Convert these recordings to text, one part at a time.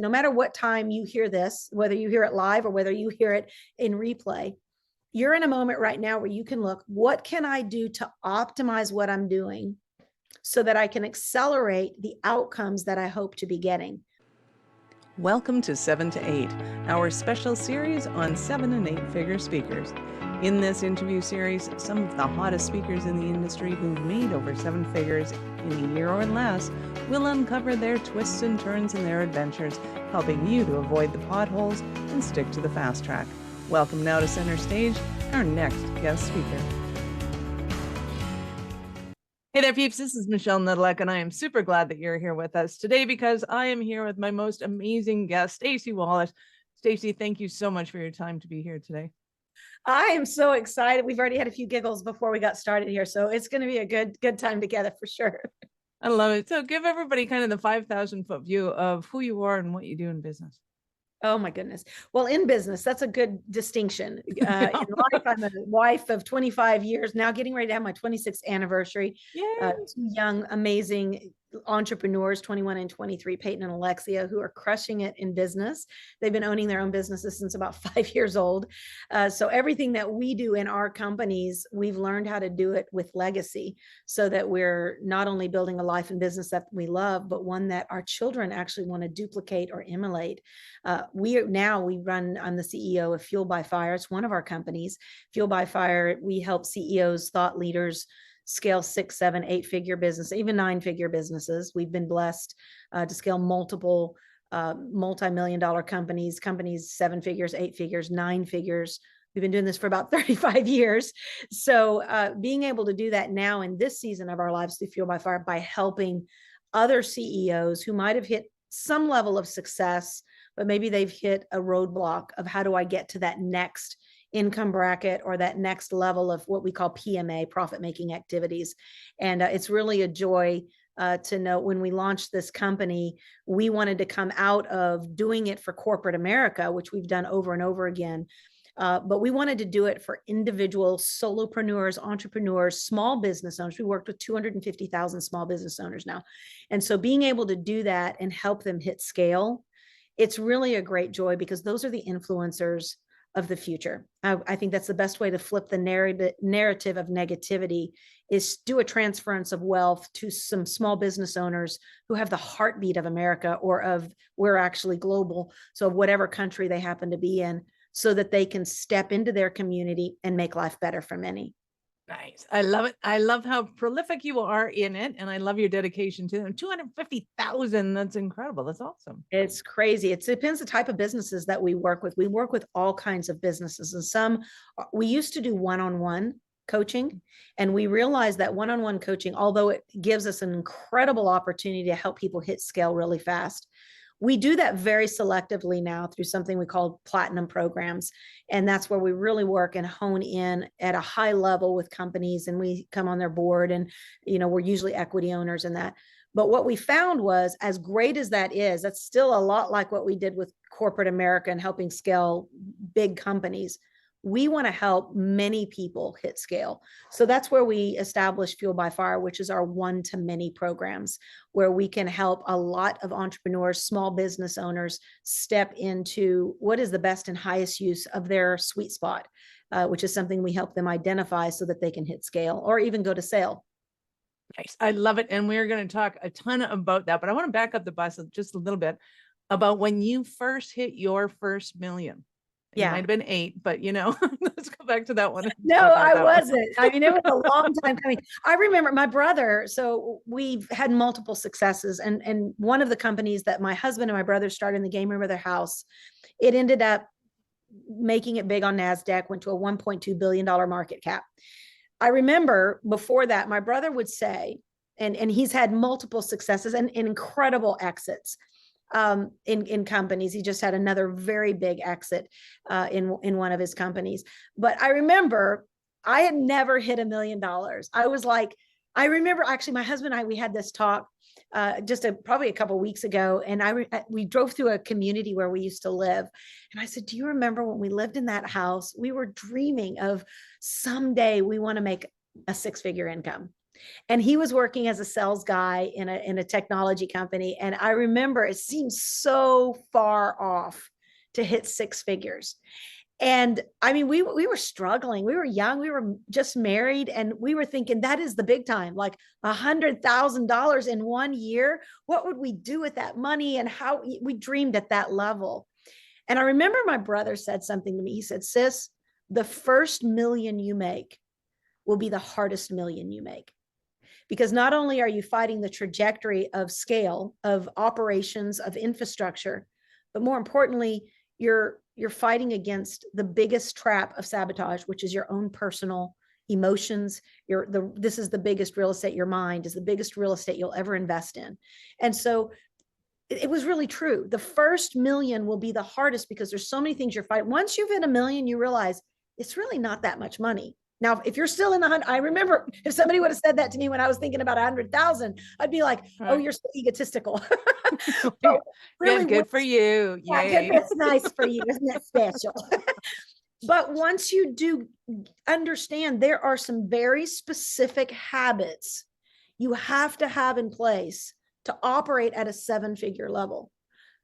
No matter what time you hear this, whether you hear it live or whether you hear it in replay, you're in a moment right now where you can look, what can I do to optimize what I'm doing so that I can accelerate the outcomes that I hope to be getting? Welcome to 7 to 8, our special series on 7 and 8 figure speakers. In this interview series, some of the hottest speakers in the industry who've made over 7 figures in a year or less will uncover their twists and turns in their adventures, helping you to avoid the potholes and stick to the fast track. Welcome now to center stage, our next guest speaker. Hey there, peeps. This is Michelle Nedelec, and I am super glad that you're here with us today because I am here with my most amazing guest, Staci Wallace. Staci, thank you so much for your time to be here today. I am so excited. We've already had a few giggles before we got started here, so it's going to be a good time together for sure. I love it. So give everybody kind of the 5,000-foot view of who you are and what you do in business. Oh my goodness. Well, in business, that's a good distinction. In life, I'm a wife of 25 years, now getting ready to have my 26th anniversary. Two young, amazing entrepreneurs, 21 and 23, Peyton and Alexia, who are crushing it in business. They've been owning their own businesses since about 5 years old. So everything that we do in our companies, we've learned how to do it with legacy so that we're not only building a life and business that we love, but one that our children actually want to duplicate or emulate. I'm the CEO of Fuel by Fire. It's one of our companies. Fuel by Fire, we help CEOs, thought leaders, scale 6, 7, 8-figure business, even 9-figure businesses. We've been blessed to scale multiple multi-million-dollar companies, 7 figures, 8 figures, 9 figures. We've been doing this for about 35 years. So being able to do that now in this season of our lives through Fuel by Fire by helping other CEOs who might have hit some level of success, but maybe they've hit a roadblock of how do I get to that next income bracket or that next level of what we call PMA, profit-making activities. And it's really a joy to know when we launched this company, we wanted to come out of doing it for corporate America, which we've done over and over again. But we wanted to do it for individual solopreneurs, entrepreneurs, small business owners. We worked with 250,000 small business owners now. And so being able to do that and help them hit scale, it's really a great joy because those are the influencers of the future. I think that's the best way to flip the narrative of negativity is do a transference of wealth to some small business owners who have the heartbeat of America or of we're actually global. So of whatever country they happen to be in so that they can step into their community and make life better for many. Nice. I love it. I love how prolific you are in it. And I love your dedication to them. 250,000. That's incredible. That's awesome. It's crazy. It depends the type of businesses that we work with. We work with all kinds of businesses and we used to do one-on-one coaching. And we realized that one-on-one coaching, although it gives us an incredible opportunity to help people hit scale really fast, we do that very selectively now through something we call platinum programs. And that's where we really work and hone in at a high level with companies and we come on their board and, we're usually equity owners in that. But what we found was as great as that is, that's still a lot like what we did with corporate America and helping scale big companies. We want to help many people hit scale. So that's where we established Fuel by Fire, which is our one-to-many programs, where we can help a lot of entrepreneurs, small business owners step into what is the best and highest use of their sweet spot, which is something we help them identify so that they can hit scale or even go to sale. Nice. I love it. And we're going to talk a ton about that, but I want to back up the bus just a little bit about when you first hit your first million. It might have been 8, but let's go back to that one. No, I wasn't. I mean, it was a long time coming. I remember my brother. So we've had multiple successes. And one of the companies that my husband and my brother started in the game room of their house, it ended up making it big on NASDAQ, went to a $1.2 billion market cap. I remember before that, my brother would say, and he's had multiple successes and incredible exits. In companies. He just had another very big exit in one of his companies. But I remember I had never hit $1 million. I remember actually my husband and I, we had this talk probably a couple of weeks ago. And we drove through a community where we used to live. And I said, do you remember when we lived in that house, we were dreaming of someday we want to make a 6-figure income. And he was working as a sales guy in a technology company. And I remember it seemed so far off to hit six figures. And I mean, we were struggling. We were young. We were just married, and we were thinking that is the big time, like $100,000 in 1 year. What would we do with that money? And how we dreamed at that level. And I remember my brother said something to me. He said, sis, the first million you make will be the hardest million you make. Because not only are you fighting the trajectory of scale, of operations, of infrastructure, but more importantly, you're fighting against the biggest trap of sabotage, which is your own personal emotions. This is the biggest real estate. Your mind is the biggest real estate you'll ever invest in. And so it was really true. The first million will be the hardest because there's so many things you're fighting. Once you've hit a million, you realize it's really not that much money. Now, if you're still in the hunt, I remember if somebody would have said that to me when I was thinking about 100,000, I'd be like, oh, you're so egotistical. So really, good for you. Yeah, that's nice for you. Isn't that special? But once you do understand, there are some very specific habits you have to have in place to operate at a seven-figure level.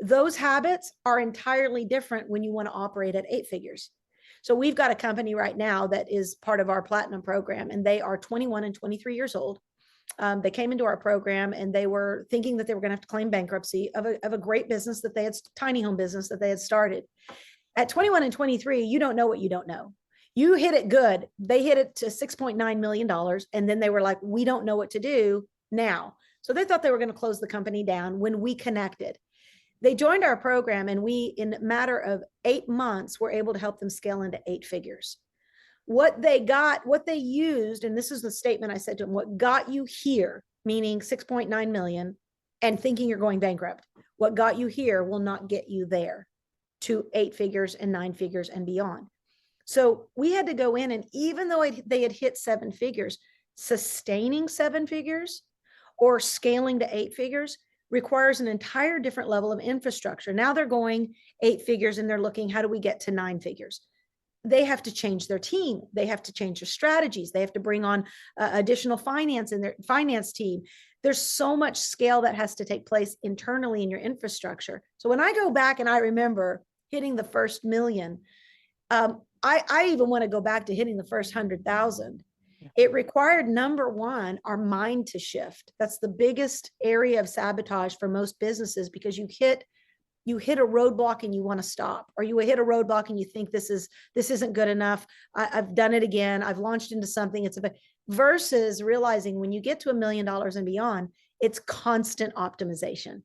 Those habits are entirely different when you want to operate at eight figures. So we've got a company right now that is part of our platinum program, and they are 21 and 23 years old. They came into our program and they were thinking that they were going to have to claim bankruptcy of a great business that they had, tiny home business that they had started. At 21 and 23, you don't know what you don't know. You hit it good. They hit it to $6.9 million. And then they were like, we don't know what to do now. So they thought they were going to close the company down when we connected. They joined our program, and we, in a matter of 8 months, were able to help them scale into eight figures. What they used, and this is the statement I said to them, what got you here, meaning 6.9 million, and thinking you're going bankrupt, what got you here will not get you there to eight figures and nine figures and beyond. So we had to go in, and even though they had hit seven figures, sustaining seven figures or scaling to eight figures requires an entire different level of infrastructure. Now they're going eight figures and they're looking, how do we get to nine figures? They have to change their team. They have to change their strategies. They have to bring on additional finance in their finance team. There's so much scale that has to take place internally in your infrastructure. So when I go back and I remember hitting the first million, I even want to go back to hitting the first 100,000. It required, number one, our mind to shift. That's the biggest area of sabotage for most businesses, because you hit a roadblock and you want to stop, or you hit a roadblock and you think this isn't good enough. I've done it again. I've launched into something. Versus realizing when you get to $1 million and beyond, it's constant optimization.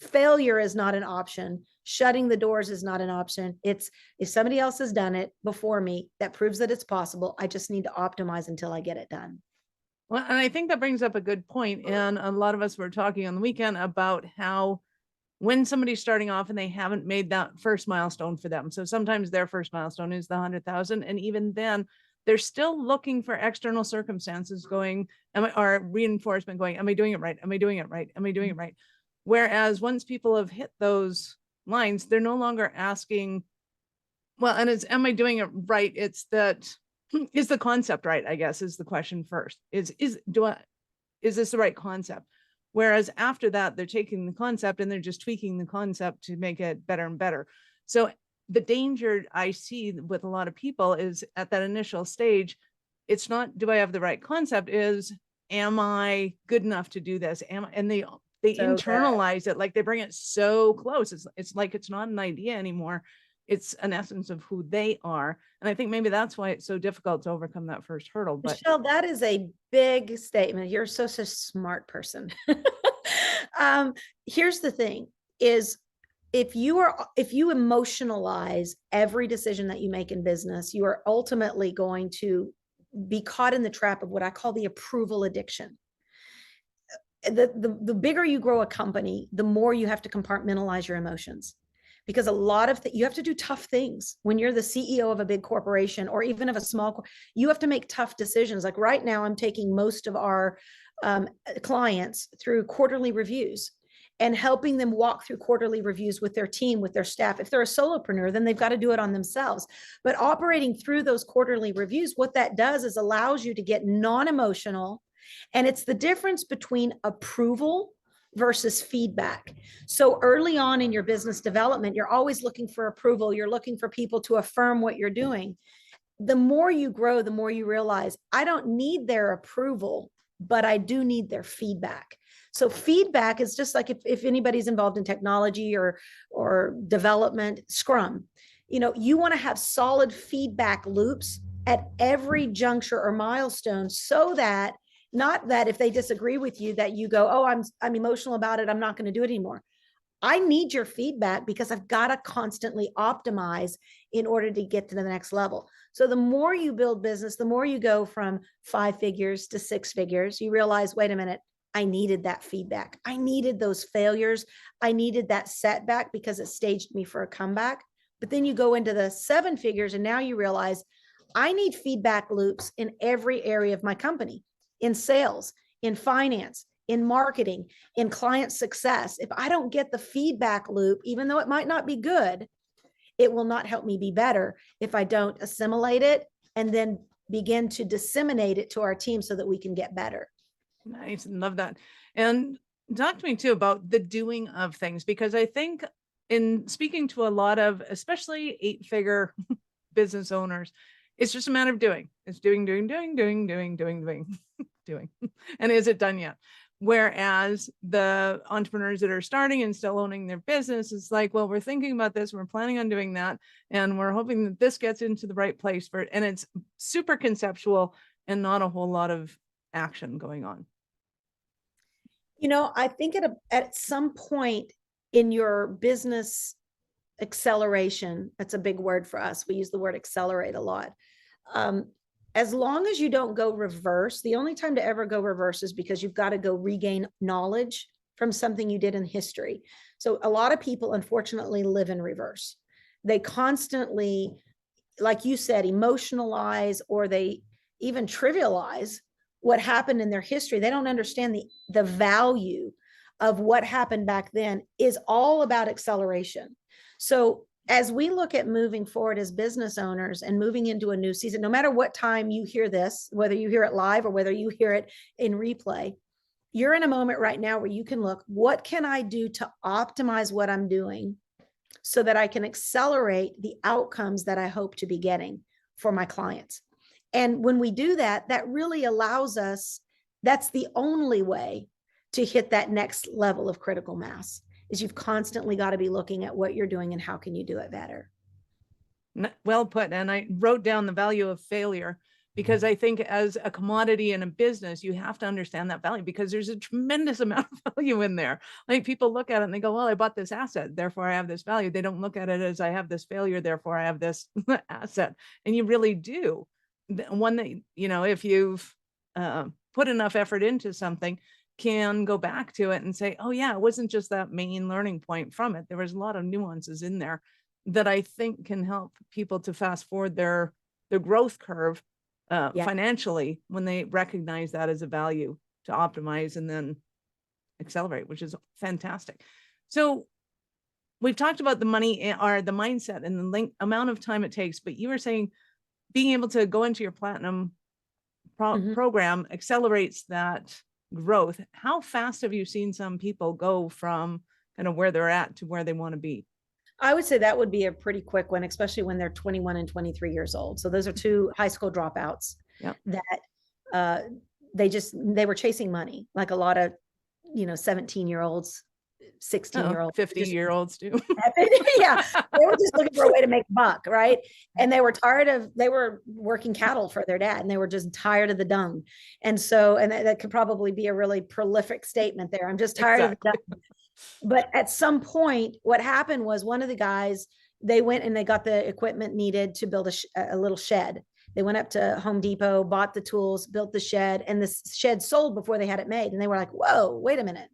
Failure is not an option. Shutting the doors is not an option. It's, if somebody else has done it before me, that proves that it's possible. I just need to optimize until I get it done. Well, and I think that brings up a good point. And a lot of us were talking on the weekend about how when somebody's starting off and they haven't made that first milestone for them. So sometimes their first milestone is the 100,000. And even then they're still looking for external circumstances going, or reinforcement going, am I doing it right? Am I doing it right? Am I doing it right? Whereas once people have hit those lines, they're no longer asking, well, and it's, am I doing it right? It's that, is the concept right? I guess is the question first. Is this the right concept? Whereas after that, they're taking the concept and they're just tweaking the concept to make it better and better. So the danger I see with a lot of people is at that initial stage, it's not, do I have the right concept? Is, am I good enough to do this? And they so internalize it, like they bring it so close. It's like it's not an idea anymore. It's an essence of who they are. And I think maybe that's why it's so difficult to overcome that first hurdle. But Michelle, that is a big statement. You're such a smart person. Here's the thing is, if you emotionalize every decision that you make in business, you are ultimately going to be caught in the trap of what I call the approval addiction. The bigger you grow a company, the more you have to compartmentalize your emotions, because a lot of you have to do tough things when you're the CEO of a big corporation or even of a small. You have to make tough decisions. Like right now, I'm taking most of our clients through quarterly reviews and helping them walk through quarterly reviews with their team, with their staff. If they're a solopreneur, then they've got to do it on themselves. But operating through those quarterly reviews, what that does is allows you to get non-emotional And it's the difference between approval versus feedback. So early on in your business development, you're always looking for approval. You're looking for people to affirm what you're doing. The more you grow, the more you realize I don't need their approval, but I do need their feedback. So feedback is just like if anybody's involved in technology or development, Scrum, you want to have solid feedback loops at every juncture or milestone, so that not that if they disagree with you that you go, oh, I'm emotional about it, I'm not going to do it anymore. I need your feedback because I've got to constantly optimize in order to get to the next level. So the more you build business, the more you go from 5 figures to 6 figures, you realize, wait a minute, I needed that feedback. I needed those failures. I needed that setback because it staged me for a comeback. But then you go into the 7 figures and now you realize I need feedback loops in every area of my company, in sales, in finance, in marketing, in client success. If I don't get the feedback loop, even though it might not be good, it will not help me be better if I don't assimilate it and then begin to disseminate it to our team so that we can get better. Nice. Love that. And talk to me too about the doing of things, because I think in speaking to a lot of, especially 8-figure business owners, it's just a matter of doing. It's doing. And is it done yet? Whereas the entrepreneurs that are starting and still owning their business, it's like, well, we're thinking about this, we're planning on doing that, and we're hoping that this gets into the right place for it. And it's super conceptual and not a whole lot of action going on. I think at some point in your business acceleration, that's a big word for us. We use the word accelerate a lot. As long as you don't go reverse, the only time to ever go reverse is because you've got to go regain knowledge from something you did in history. So a lot of people, unfortunately, live in reverse. They constantly, like you said, emotionalize, or they even trivialize what happened in their history. They don't understand the value of what happened back then is all about acceleration. So as we look at moving forward as business owners and moving into a new season, no matter what time you hear this, whether you hear it live or whether you hear it in replay, you're in a moment right now where you can look, what can I do to optimize what I'm doing so that I can accelerate the outcomes that I hope to be getting for my clients? And when we do that, that really allows us, that's the only way to hit that next level of critical mass, is you've constantly got to be looking at what you're doing and how can you do it better. Well put. And I wrote down the value of failure, because I think as a commodity in a business, you have to understand that value, because there's a tremendous amount of value in there. Like, people look at it and they go, well, I bought this asset, therefore I have this value. They don't look at it as I have this failure, therefore I have this asset. And you really do. One that, if you've put enough effort into something, can go back to it and say, oh yeah, it wasn't just that main learning point from it. There was a lot of nuances in there that I think can help people to fast forward their growth curve financially, when they recognize that as a value to optimize and then accelerate, which is fantastic. So we've talked about the money or the mindset and the amount of time it takes, but you were saying being able to go into your platinum program accelerates that growth. How fast have you seen some people go from kind of where they're at to where they want to be? I would say that would be a pretty quick one, especially when they're 21 and 23 years old. So those are 2 high school dropouts that they were chasing money, like a lot of 17-year-olds, 16-year-olds, 50-year-olds do. Yeah, they were just looking for a way to make a buck, right? And they were working cattle for their dad, and they were just tired of the dung. And so, and that could probably be a really prolific statement there. I'm just tired of the dung. But at some point, what happened was, one of the guys, they went and they got the equipment needed to build a little shed. They went up to Home Depot, bought the tools, built the shed, and the shed sold before they had it made. And they were like, whoa, wait a minute.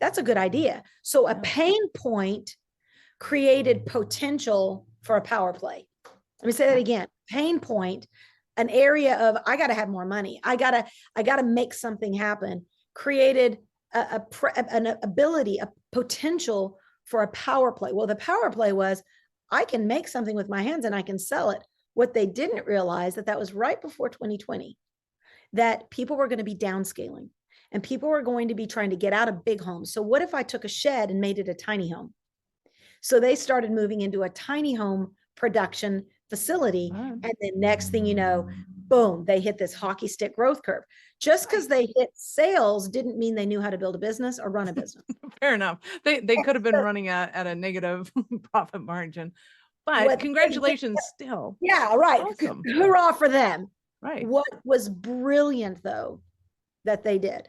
That's a good idea. So a pain point created potential for a power play. Let me say that again. Pain point, an area of, I got to have more money. I got to make something happen, created an ability, a potential for a power play. Well, the power play was, I can make something with my hands and I can sell it. What they didn't realize that was right before 2020. that people were going to be downscaling and people were going to be trying to get out of big homes. So what if I took a shed and made it a tiny home? So they started moving into a tiny home production facility. And then next thing you know, boom, they hit this hockey stick growth curve. Just because they hit sales didn't mean they knew how to build a business or run a business. Fair enough. They could have been running at a negative profit margin, but congratulations still. Yeah, right. Awesome. Hurrah for them. Right. What was brilliant though that they did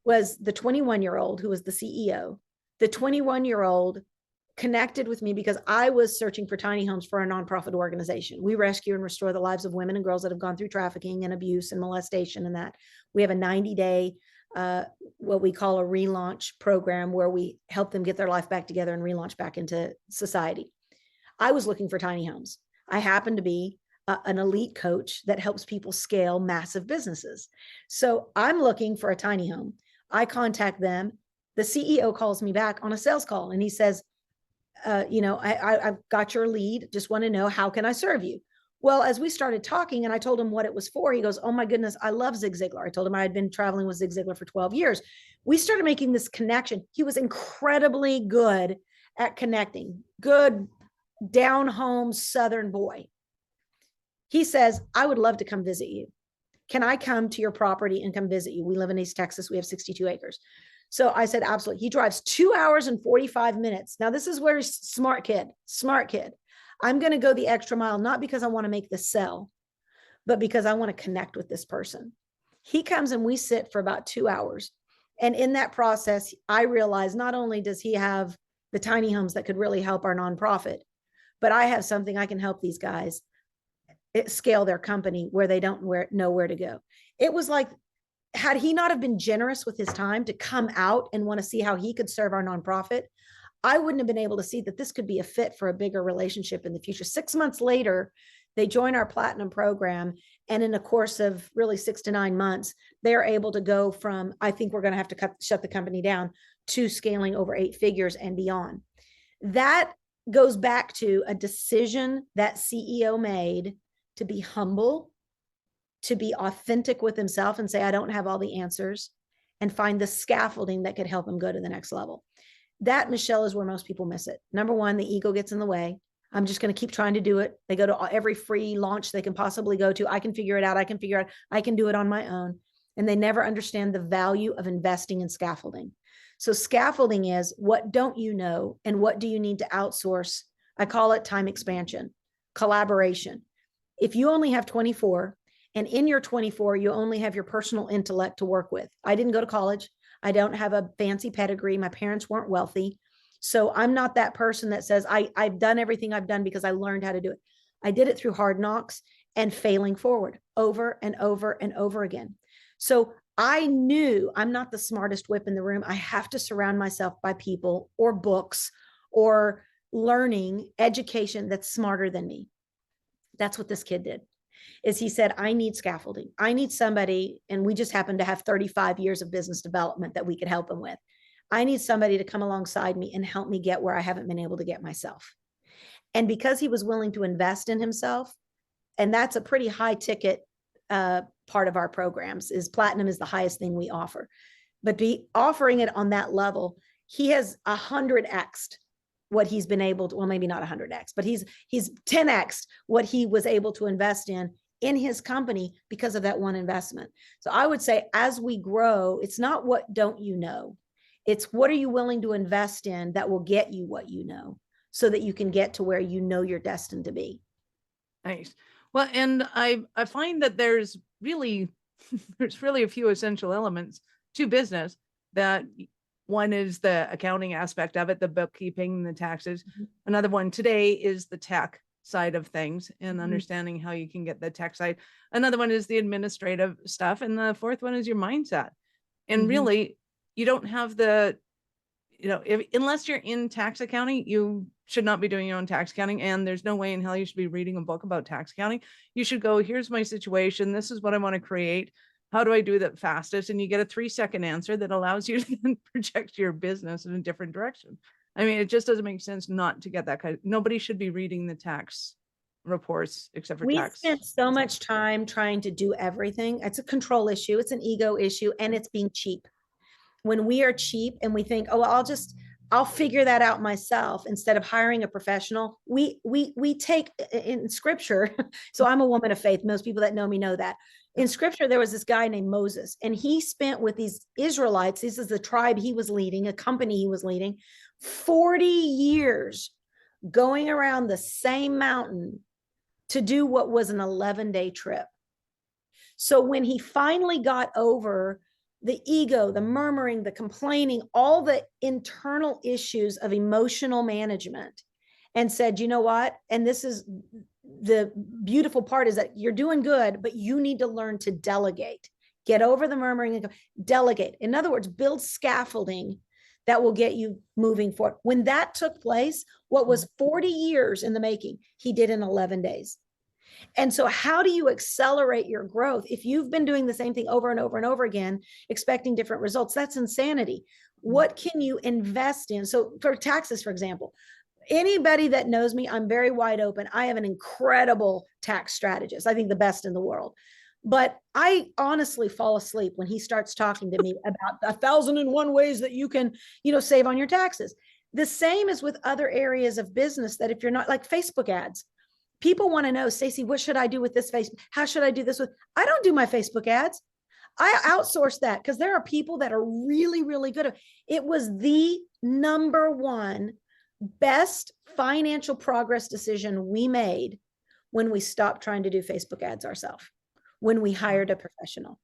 was the 21-year-old who was the CEO, the 21-year-old connected with me because I was searching for tiny homes for a nonprofit organization. We rescue and restore the lives of women and girls that have gone through trafficking and abuse and molestation and that. We have a 90-day, what we call a relaunch program where we help them get their life back together and relaunch back into society. I was looking for tiny homes. I happened to be an elite coach that helps people scale massive businesses. So I'm looking for a tiny home. I contact them. The CEO calls me back on a sales call and he says, I've got your lead. Just want to know, how can I serve you? Well, as we started talking and I told him what it was for, he goes, oh my goodness, I love Zig Ziglar. I told him I had been traveling with Zig Ziglar for 12 years. We started making this connection. He was incredibly good at connecting, good down home Southern boy. He says, I would love to come visit you. Can I come to your property and come visit you? We live in East Texas. We have 62 acres. So I said, absolutely. He drives 2 hours and 45 minutes. Now, this is where he's smart kid. I'm going to go the extra mile, not because I want to make this sell, but because I want to connect with this person. He comes and we sit for about 2 hours. And in that process, I realized not only does he have the tiny homes that could really help our nonprofit, but I have something I can help these guys scale their company where they don't know where to go. It was like, had he not have been generous with his time to come out and want to see how he could serve our nonprofit, I wouldn't have been able to see that this could be a fit for a bigger relationship in the future. 6 months later, they join our platinum program. And in a course of really 6 to 9 months, they're able to go from, I think we're going to have to shut the company down, to scaling over 8 figures and beyond. That goes back to a decision that CEO made to be humble, to be authentic with himself and say, I don't have all the answers, and find the scaffolding that could help him go to the next level. That, Michelle, is where most people miss it. Number one, the ego gets in the way. I'm just going to keep trying to do it. They go to every free launch they can possibly go to. I can figure it out. I can do it on my own. And they never understand the value of investing in scaffolding. So scaffolding is, what don't you know and what do you need to outsource? I call it time expansion, collaboration. If you only have 24, and in your 24, you only have your personal intellect to work with. I didn't go to college. I don't have a fancy pedigree. My parents weren't wealthy. So I'm not that person that says, I've done everything I've done because I learned how to do it. I did it through hard knocks and failing forward over and over and over again. So I knew I'm not the smartest whip in the room. I have to surround myself by people or books or learning, education that's smarter than me. That's what this kid did. Is he said, I need scaffolding. I need somebody, and we just happen to have 35 years of business development that we could help him with. I need somebody to come alongside me and help me get where I haven't been able to get myself. And because he was willing to invest in himself, and that's a pretty high ticket part of our programs, is platinum is the highest thing we offer. But be offering it on that level, he has 100x'd what he's been able to, well, maybe not 100x, but he's 10x'd what he was able to invest in his company because of that one investment. So I would say, as we grow, it's not what don't you know, it's what are you willing to invest in that will get you what you know, so that you can get to where you know you're destined to be. Nice. Well, and I find that there's really a few essential elements to business. That one is the accounting aspect of it, the bookkeeping, the taxes. Mm-hmm. Another one today is the tech side of things and understanding how you can get the tech side. Another one is the administrative stuff. And the fourth one is your mindset. And really, you don't have the, unless you're in tax accounting, you should not be doing your own tax accounting. And there's no way in hell you should be reading a book about tax accounting. You should go, here's my situation. This is what I want to create. How do I do that fastest? And you get a 3-second answer that allows you to then project your business in a different direction. I mean, it just doesn't make sense not to get that kind of, nobody should be reading the tax reports, except for We tax. spent so much time trying to do everything. It's a control issue. It's an ego issue, and it's being cheap. When we are cheap and we think, oh, well, I'll figure that out myself instead of hiring a professional. We take in scripture. So I'm a woman of faith. Most people that know me know that. In scripture, there was this guy named Moses, and he spent with these Israelites, this is the tribe he was leading, a company he was leading, 40 years going around the same mountain to do what was an 11-day trip. So when he finally got over the ego, the murmuring, the complaining, all the internal issues of emotional management, and said, you know what? And this is the beautiful part, is that you're doing good, but you need to learn to delegate. Get over the murmuring and delegate. In other words, build scaffolding that will get you moving forward. When that took place, what was 40 years in the making, he did in 11 days. And so how do you accelerate your growth? If you've been doing the same thing over and over and over again, expecting different results, that's insanity. What can you invest in? So for taxes, for example, anybody that knows me, I'm very wide open. I have an incredible tax strategist. I think the best in the world. But I honestly fall asleep when he starts talking to me about 1,001 ways that you can, save on your taxes. The same is with other areas of business, that if you're not, like Facebook ads, people want to know, Staci, what should I do with this face? How should I do this with? I don't do my Facebook ads. I outsource that because there are people that are really, really good at it. It was the number one best financial progress decision we made when we stopped trying to do Facebook ads ourselves, when we hired a professional.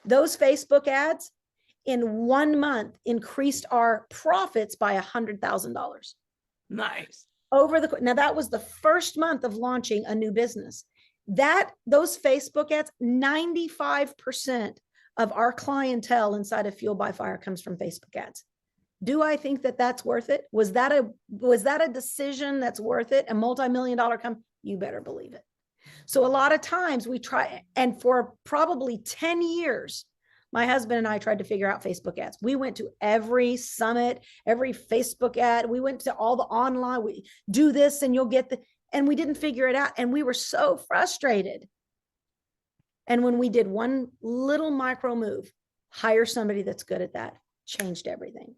Those Facebook ads in 1 month increased our profits by $100,000. Nice. Now that was the first month of launching a new business. Those Facebook ads, 95% of our clientele inside of Fuel by Fire comes from Facebook ads. Do I think that that's worth it? Was that a decision that's worth it? A multi-million-dollar company? You better believe it. So a lot of times we try, and for probably 10 years, my husband and I tried to figure out Facebook ads. We went to every summit, every Facebook ad. We went to all the online, we do this and you'll get and we didn't figure it out. And we were so frustrated. And when we did one little micro move, hire somebody that's good at that, changed everything.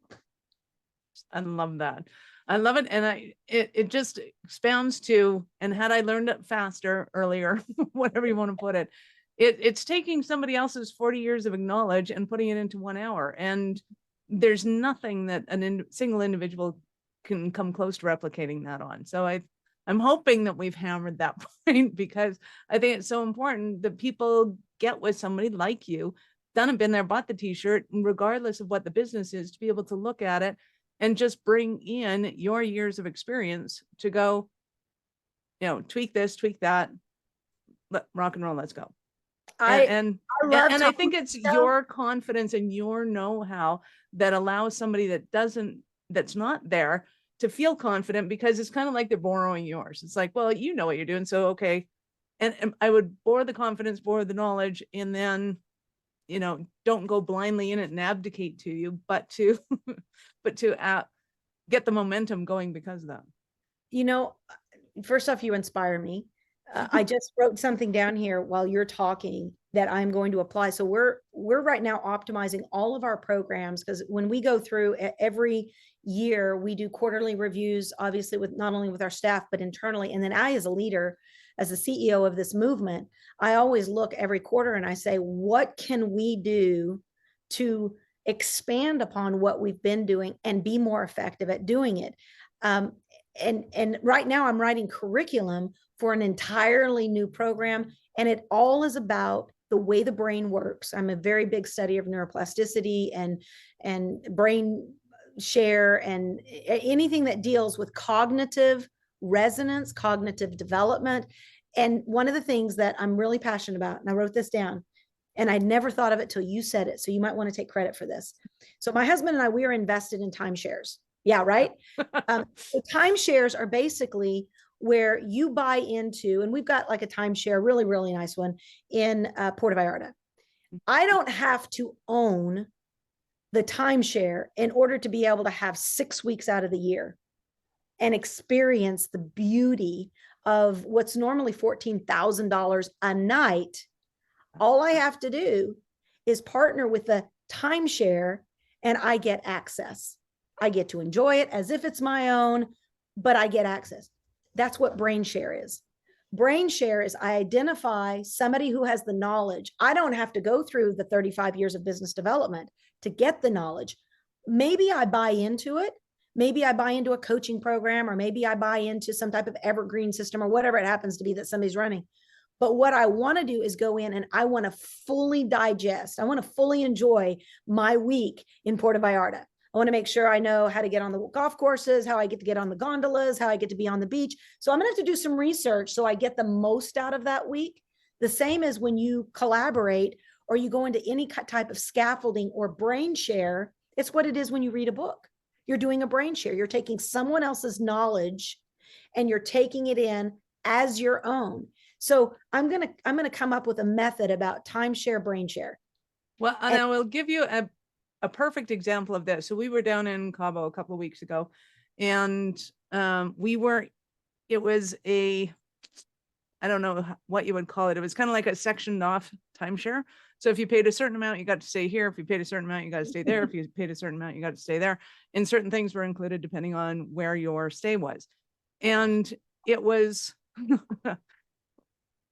I love that. I love it. And it just expounds to, and had I learned it faster, earlier, whatever you want to put it, it's taking somebody else's 40 years of knowledge and putting it into 1 hour. And there's nothing that a single individual can come close to replicating that on. So I'm hoping that we've hammered that point, because I think it's so important that people get with somebody like you, done and been there, bought the t-shirt, regardless of what the business is, to be able to look at it and just bring in your years of experience to go, tweak this, tweak that, rock and roll, let's go. I think it's your confidence and your know-how that allows somebody that's not there to feel confident, because it's kind of like they're borrowing yours. It's like, well, you know what you're doing, so okay. And I would borrow the confidence, borrow the knowledge, and then, don't go blindly in it and abdicate to you, but to get the momentum going because of that. First off, you inspire me. I just wrote something down here while you're talking that I'm going to apply. So we're right now optimizing all of our programs, because when we go through every year, we do quarterly reviews, obviously with not only with our staff, but internally. And then I, as a leader, as the CEO of this movement, I always look every quarter and I say, what can we do to expand upon what we've been doing and be more effective at doing it? And right now I'm writing curriculum for an entirely new program. And it all is about the way the brain works. I'm a very big study of neuroplasticity and brain share and anything that deals with cognitive resonance, cognitive development. And one of the things that I'm really passionate about, and I wrote this down, and I'd never thought of it till you said it, so you might want to take credit for this. So my husband and I, we are invested in timeshares. Yeah, right? So timeshares are basically where you buy into, and we've got like a timeshare, really, really nice one in Puerto Vallarta. I don't have to own the timeshare in order to be able to have 6 weeks out of the year. and experience the beauty of what's normally $14,000 a night. All I have to do is partner with the timeshare and I get access. I get to enjoy it as if it's my own, but I get access. That's what brain share is. Brain share is I identify somebody who has the knowledge. I don't have to go through the 35 years of business development to get the knowledge. Maybe I buy into it. Maybe I buy into a coaching program, or maybe I buy into some type of evergreen system or whatever it happens to be that somebody's running. But what I want to do is go in and I want to fully digest. I want to fully enjoy my week in Puerto Vallarta. I want to make sure I know how to get on the golf courses, how I get to get on the gondolas, how I get to be on the beach. So I'm going to have to do some research so I get the most out of that week. The same as when you collaborate or you go into any type of scaffolding or brain share. It's what it is when you read a book. You're doing a brain share. You're taking someone else's knowledge and you're taking it in as your own. So I'm gonna come up with a method about timeshare, brain share. Well, and I will give you a perfect example of this. So we were down in Cabo a couple of weeks ago, and it was I don't know what you would call it. It was kind of like a sectioned off timeshare. So if you paid a certain amount, you got to stay here. If you paid a certain amount, you got to stay there. If you paid a certain amount, you got to stay there. And certain things were included depending on where your stay was. And it was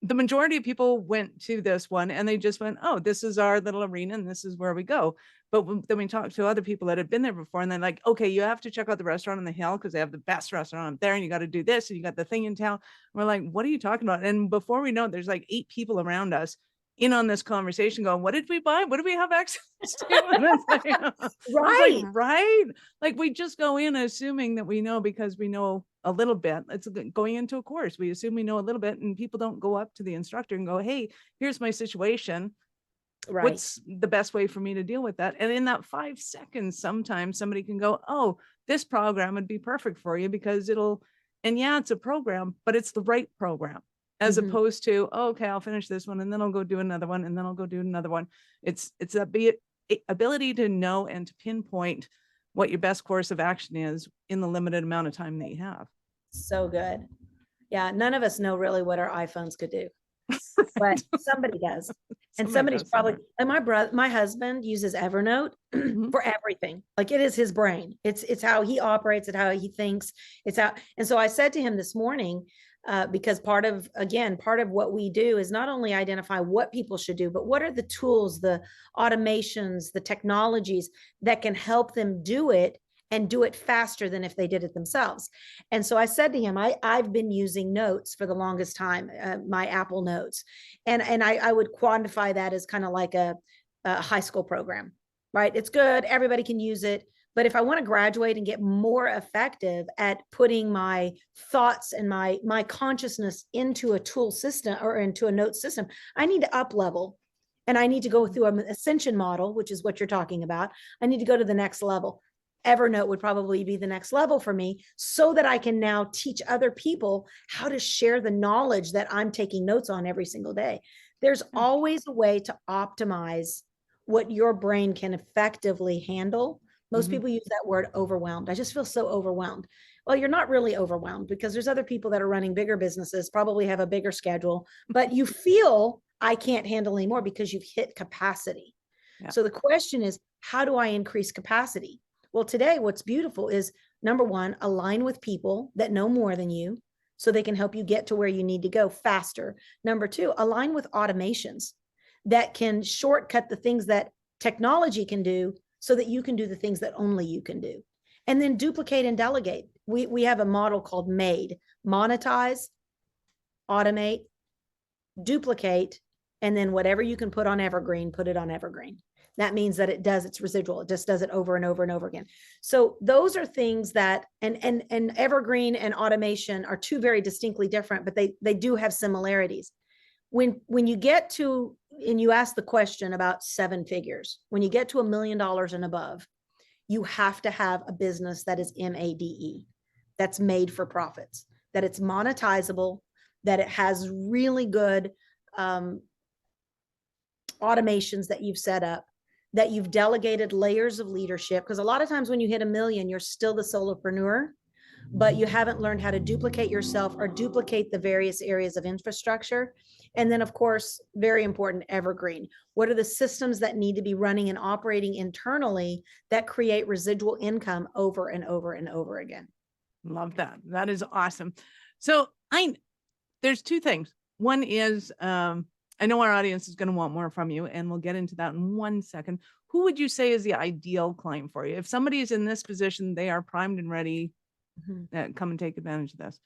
the majority of people went to this one and they just went, oh, this is our little arena and this is where we go. But then we talked to other people that had been there before and they're like, okay, you have to check out the restaurant on the hill because they have the best restaurant up there and you got to do this and you got the thing in town. And we're like, what are you talking about? And before we know it, there's like 8 people around us in on this conversation going, what did we buy? What do we have access to? Right. Right. Like we just go in assuming that we know because we know a little bit. It's going into a course. We assume we know a little bit and people don't go up to the instructor and go, hey, here's my situation. Right. What's the best way for me to deal with that? And in that 5 seconds, sometimes somebody can go, oh, this program would be perfect for you because it's a program, but it's the right program. As opposed to, oh, okay, I'll finish this one and then I'll go do another one and then I'll go do another one. It's the ability to know and to pinpoint what your best course of action is in the limited amount of time that you have. So good. Yeah, none of us know really what our iPhones could do, but somebody does. And somebody's probably, and my husband uses Evernote for everything. Like it is his brain. It's how he operates, it's how he thinks. And so I said to him this morning, because part of what we do is not only identify what people should do, but what are the tools, the automations, the technologies that can help them do it and do it faster than if they did it themselves. And so I said to him, I've been using Notes for the longest time, my Apple Notes. And I would quantify that as kind of like a high school program, right? It's good. Everybody can use it. But if I want to graduate and get more effective at putting my thoughts and my consciousness into a tool system or into a note system, I need to up level and I need to go through an ascension model, which is what you're talking about. I need to go to the next level. Evernote would probably be the next level for me so that I can now teach other people how to share the knowledge that I'm taking notes on every single day. There's always a way to optimize what your brain can effectively handle. Most people use that word overwhelmed. I just feel so overwhelmed. Well, you're not really overwhelmed because there's other people that are running bigger businesses, probably have a bigger schedule, but you feel I can't handle anymore because you've hit capacity. Yeah. So the question is, how do I increase capacity? Well, today, what's beautiful is number one, align with people that know more than you so they can help you get to where you need to go faster. Number two, align with automations that can shortcut the things that technology can do so that you can do the things that only you can do. And then duplicate and delegate. We have a model called MADE: monetize, automate, duplicate, and then whatever you can put on evergreen, put it on evergreen. That means that it's residual. It just does it over and over and over again. So those are things that, and evergreen and automation are two very distinctly different, but they do have similarities. When you get to, and you ask the question about 7 figures, when you get to $1 million and above, you have to have a business that is MADE, that's made for profits, that it's monetizable, that it has really good automations that you've set up, that you've delegated layers of leadership. Because a lot of times when you hit $1 million, you're still the solopreneur, but you haven't learned how to duplicate yourself or duplicate the various areas of infrastructure. And then, of course, very important, evergreen. What are the systems that need to be running and operating internally that create residual income over and over and over again? Love that. That is awesome. So there's two things. One is, I know our audience is going to want more from you, and we'll get into that in 1 second. Who would you say is the ideal client for you? If somebody is in this position, they are primed and ready, come and take advantage of this.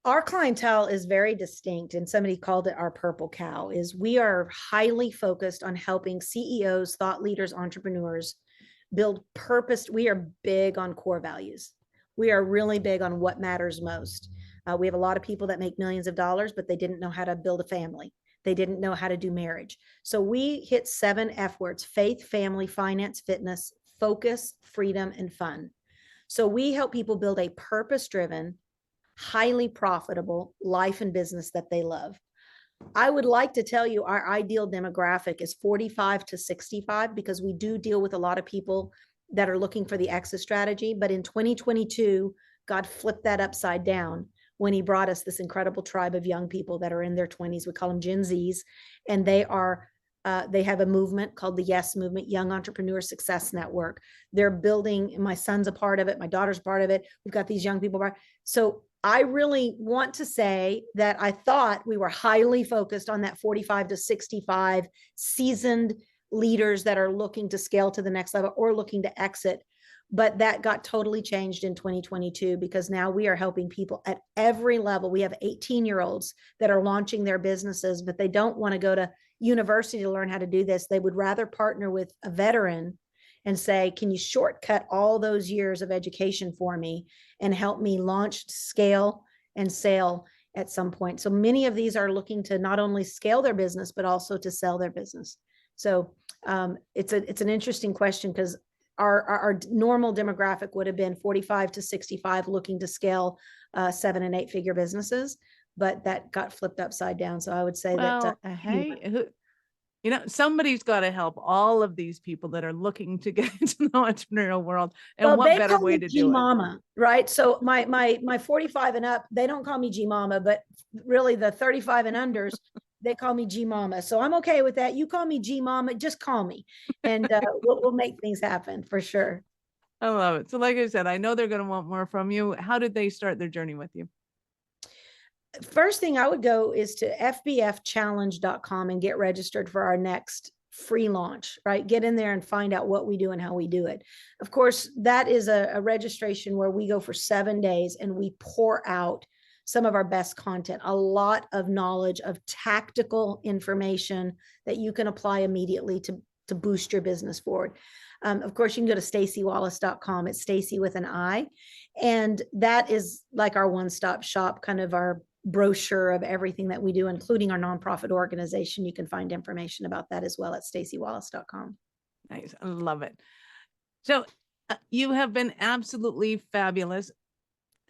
Our clientele is very distinct, and somebody called it our purple cow. Is we are highly focused on helping CEOs, thought leaders, entrepreneurs build purpose. We are big on core values. We are really big on what matters most. We have a lot of people that make millions of dollars, but they didn't know how to build a family. They didn't know how to do marriage. So we hit 7 F words: faith, family, finance, fitness, focus, freedom, and fun. So we help people build a purpose-driven, highly profitable life and business that they love. I would like to tell you our ideal demographic is 45 to 65, because we do deal with a lot of people that are looking for the exit strategy. But in 2022, God flipped that upside down when he brought us this incredible tribe of young people that are in their 20s. We call them Gen Zs, and they have a movement called the Yes Movement, Young Entrepreneur Success Network. They're building, my son's a part of it, my daughter's part of it. We've got these young people. So I really want to say that I thought we were highly focused on that 45 to 65 seasoned leaders that are looking to scale to the next level or looking to exit. But that got totally changed in 2022, because now we are helping people at every level. We have 18-year-olds that are launching their businesses, but they don't want to go to university to learn how to do this. They would rather partner with a veteran and say, can you shortcut all those years of education for me and help me launch, scale, and sell at some point? So many of these are looking to not only scale their business, but also to sell their business. So it's an interesting question, because our normal demographic would have been 45 to 65 looking to scale 7 and 8 figure businesses, but that got flipped upside down. So I would say somebody's got to help all of these people that are looking to get into the entrepreneurial world. And what better way to do G-Mama, right? So my 45 and up, they don't call me G-Mama, but really the 35 and unders, they call me G-Mama. So I'm okay with that. You call me G-Mama, just call me, and we'll make things happen for sure. I love it. So like I said, I know they're going to want more from you. How did they start their journey with you? First thing I would go is to fbfchallenge.com and get registered for our next free launch, right? Get in there and find out what we do and how we do it. Of course, that is a registration where we go for 7 days and we pour out some of our best content, a lot of knowledge, of tactical information that you can apply immediately to boost your business forward. Of course, you can go to staciwallace.com. It's Staci with an I. And that is like our one-stop shop, kind of our brochure of everything that we do, including our nonprofit organization. You can find information about that as well at staciwallace.com. Nice. I love it. So you have been absolutely fabulous.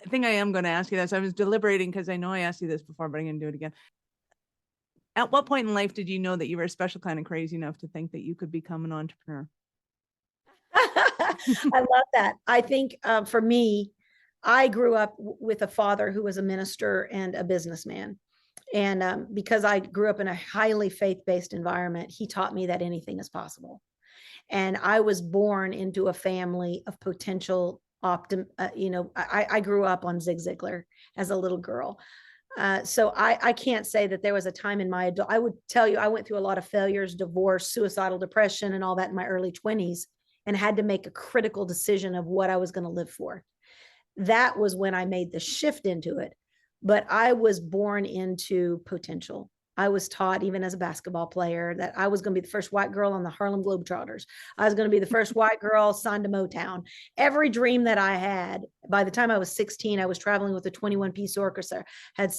I think I am going to ask you this. I was deliberating because I know I asked you this before, but I'm going to do it again. At what point in life did you know that you were a special kind of crazy enough to think that you could become an entrepreneur? I love that. I think for me, I grew up with a father who was a minister and a businessman. And because I grew up in a highly faith-based environment, he taught me that anything is possible. And I was born into a family of potential I grew up on Zig Ziglar as a little girl. So I can't say that there was a time in my I would tell you, I went through a lot of failures, divorce, suicidal depression, and all that in my early 20s, and had to make a critical decision of what I was going to live for. That was when I made the shift into it. But I was born into potential. I was taught, even as a basketball player, that I was going to be the first white girl on the Harlem Globetrotters. I was going to be the first white girl signed to Motown. Every dream that I had, by the time I was 16, I was traveling with a 21-piece orchestra, had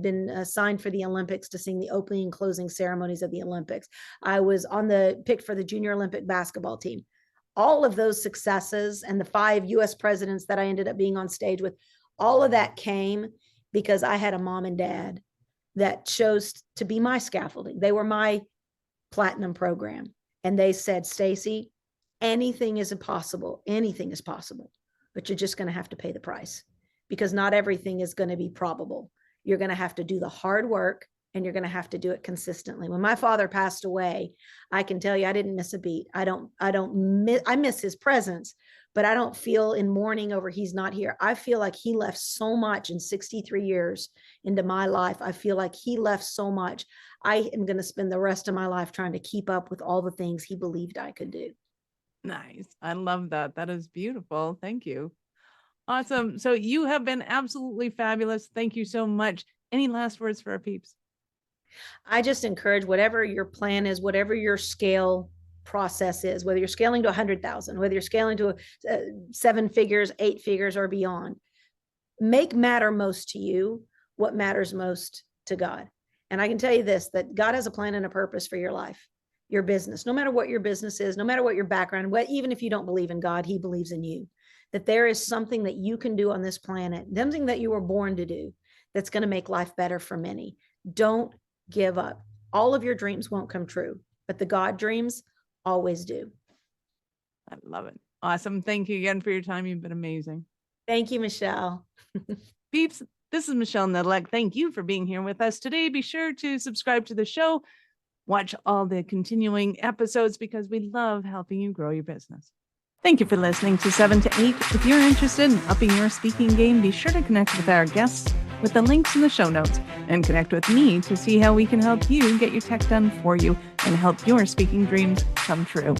been signed for the Olympics to sing the opening and closing ceremonies of the Olympics. I was picked for the Junior Olympic basketball team. All of those successes and the 5 US presidents that I ended up being on stage with, all of that came because I had a mom and dad that chose to be my scaffolding. They were my platinum program. And they said, Staci, anything is possible. Anything is possible. but you're just going to have to pay the price, because not everything is going to be probable. You're going to have to do the hard work, and you're going to have to do it consistently. When my father passed away, I can tell you, I didn't miss a beat. I miss his presence, but I don't feel in mourning over he's not here. I feel like he left so much in 63 years into my life. I feel like he left so much. I am going to spend the rest of my life trying to keep up with all the things he believed I could do. Nice. I love that. That is beautiful. Thank you. Awesome. So you have been absolutely fabulous. Thank you so much. Any last words for our peeps? I just encourage, whatever your plan is, whatever your scale process is, whether you're scaling to 100,000, whether you're scaling to 7 figures, 8 figures or beyond, make matter most to you what matters most to God. And I can tell you this, that God has a plan and a purpose for your life, your business, no matter what your business is, no matter what your background, even if you don't believe in God, he believes in you, that there is something that you can do on this planet, something that you were born to do, that's going to make life better for many. Don't give up. All of your dreams won't come true, but the God dreams always do. I love it. Awesome. Thank you again for your time. You've been amazing. Thank you, Michelle. Peeps, this is Michelle Nedelec. Thank you for being here with us today. Be sure to subscribe to the show. Watch all the continuing episodes, because we love helping you grow your business. Thank you for listening to 7 to 8. If you're interested in upping your speaking game, be sure to connect with our guests with the links in the show notes, and connect with me to see how we can help you get your tech done for you and help your speaking dreams come true.